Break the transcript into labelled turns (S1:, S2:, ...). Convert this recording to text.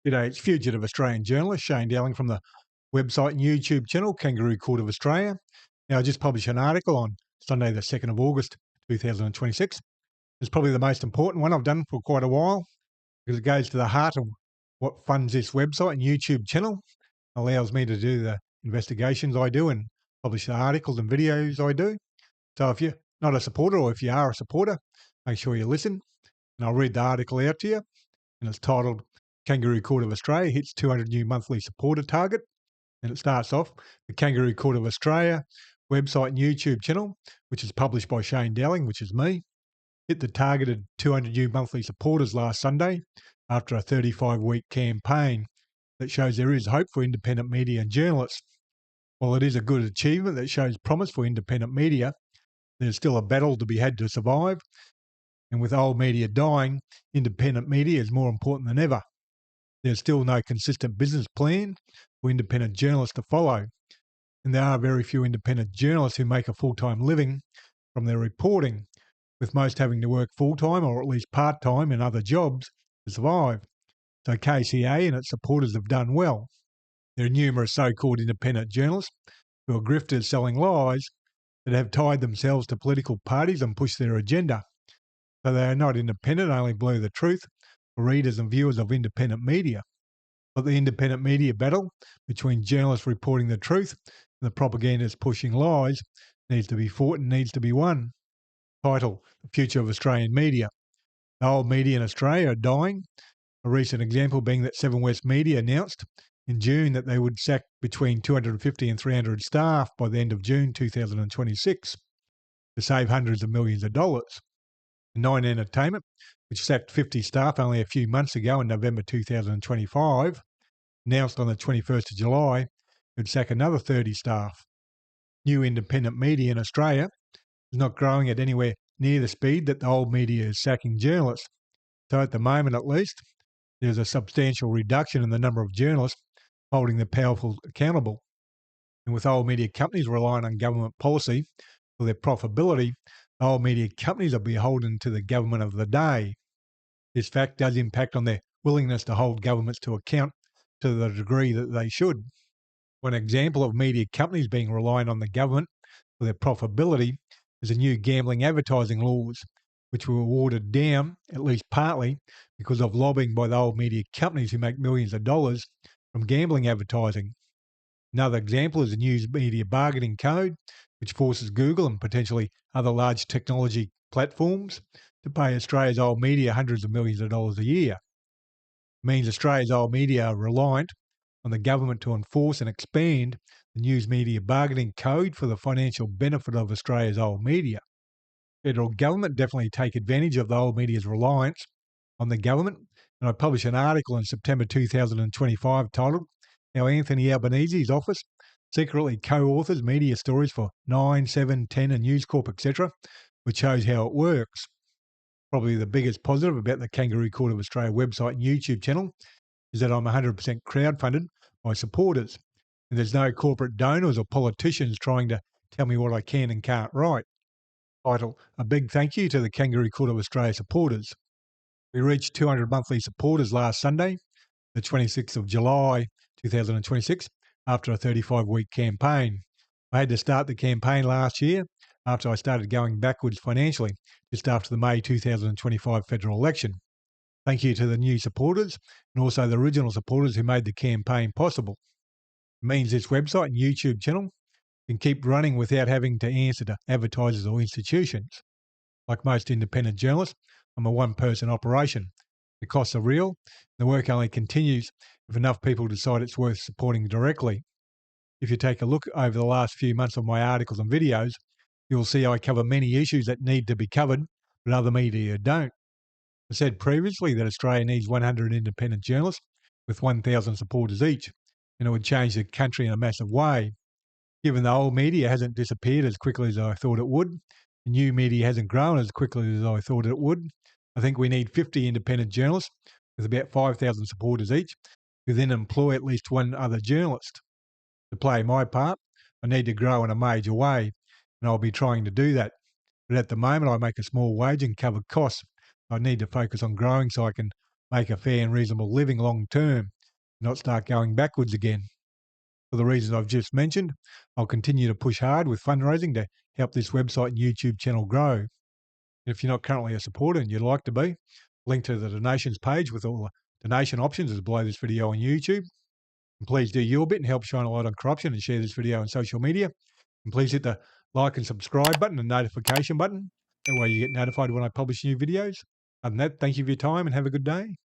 S1: G'day, it's fugitive Australian journalist Shane Dowling from the website and YouTube channel Kangaroo Court of Australia. Now, I just published an article on Sunday, the 2nd of August, 2026. It's probably the most important one I've done for quite a while because it goes to the heart of what funds this website and YouTube channel, allows me to do the investigations I do and publish the articles and videos I do. So if you're not a supporter or if you are a supporter, make sure you listen and I'll read the article out to you. And it's titled Kangaroo Court of Australia hits 200 new monthly supporter target. And it starts off the Kangaroo Court of Australia website and YouTube channel, which is published by Shane Dowling, which is me, hit the targeted 200 new monthly supporters last Sunday after a 35-week campaign that shows there is hope for independent media and journalists. While it is a good achievement that shows promise for independent media, there's still a battle to be had to survive. And with old media dying, independent media is more important than ever. There's still no consistent business plan for independent journalists to follow. And there are very few independent journalists who make a full-time living from their reporting, with most having to work full-time or at least part-time in other jobs to survive. So KCA and its supporters have done well. There are numerous so-called independent journalists who are grifters selling lies that have tied themselves to political parties and push their agenda. So they are not independent, only blur the truth for readers and viewers of independent media. But the independent media battle between journalists reporting the truth and the propagandists pushing lies needs to be fought and needs to be won. Title: The Future of Australian Media. The old media in Australia are dying. A recent example being that Seven West Media announced in June that they would sack between 250 and 300 staff by the end of June 2026 to save hundreds of millions of dollars. Nine Entertainment, which sacked 50 staff only a few months ago in November 2025, announced on the 21st of July it would sack another 30 staff. New independent media in Australia is not growing at anywhere near the speed that the old media is sacking journalists. So at the moment at least, there's a substantial reduction in the number of journalists holding the powerful accountable. And with old media companies relying on government policy for their profitability, old media companies are beholden to the government of the day. This fact does impact on their willingness to hold governments to account to the degree that they should. One example of media companies being reliant on the government for their profitability is the new gambling advertising laws, which were watered down, at least partly, because of lobbying by the old media companies who make millions of dollars from gambling advertising. Another example is the News Media Bargaining Code, which forces Google and potentially other large technology platforms to pay Australia's old media hundreds of millions of dollars a year. It means Australia's old media are reliant on the government to enforce and expand the News Media Bargaining Code for the financial benefit of Australia's old media. Federal government definitely take advantage of the old media's reliance on the government, and I published an article in September 2025 titled How Anthony Albanese's office secretly co-authors media stories for 9, 7, 10 and News Corp, etc., which shows how it works. Probably the biggest positive about the Kangaroo Court of Australia website and YouTube channel is that I'm 100% crowdfunded by supporters, and there's no corporate donors or politicians trying to tell me what I can and can't write. Title: A big thank you to the Kangaroo Court of Australia supporters. We reached 200 monthly supporters last Sunday, the 26th of July 2026, after a 35-week campaign. I had to start the campaign last year after I started going backwards financially, just after the May 2025 federal election. Thank you to the new supporters and also the original supporters who made the campaign possible. It means this website and YouTube channel can keep running without having to answer to advertisers or institutions. Like most independent journalists, I'm a one-person operation. The costs are real. The work only continues if enough people decide it's worth supporting directly. If you take a look over the last few months of my articles and videos, you'll see I cover many issues that need to be covered, but other media don't. I said previously that Australia needs 100 independent journalists with 1,000 supporters each, and it would change the country in a massive way. Given the old media hasn't disappeared as quickly as I thought it would, the new media hasn't grown as quickly as I thought it would, I think we need 50 independent journalists with about 5,000 supporters each, who then employ at least one other journalist. To play my part, I need to grow in a major way, and I'll be trying to do that. But at the moment, I make a small wage and cover costs. I need to focus on growing so I can make a fair and reasonable living long term, not start going backwards again. For the reasons I've just mentioned, I'll continue to push hard with fundraising to help this website and YouTube channel grow. If you're not currently a supporter and you'd like to be, link to the donations page with all the donation options is below this video on YouTube. And please do your bit and help shine a light on corruption and share this video on social media. And please hit the like and subscribe button and notification button. That way you get notified when I publish new videos. Other than that, thank you for your time and have a good day.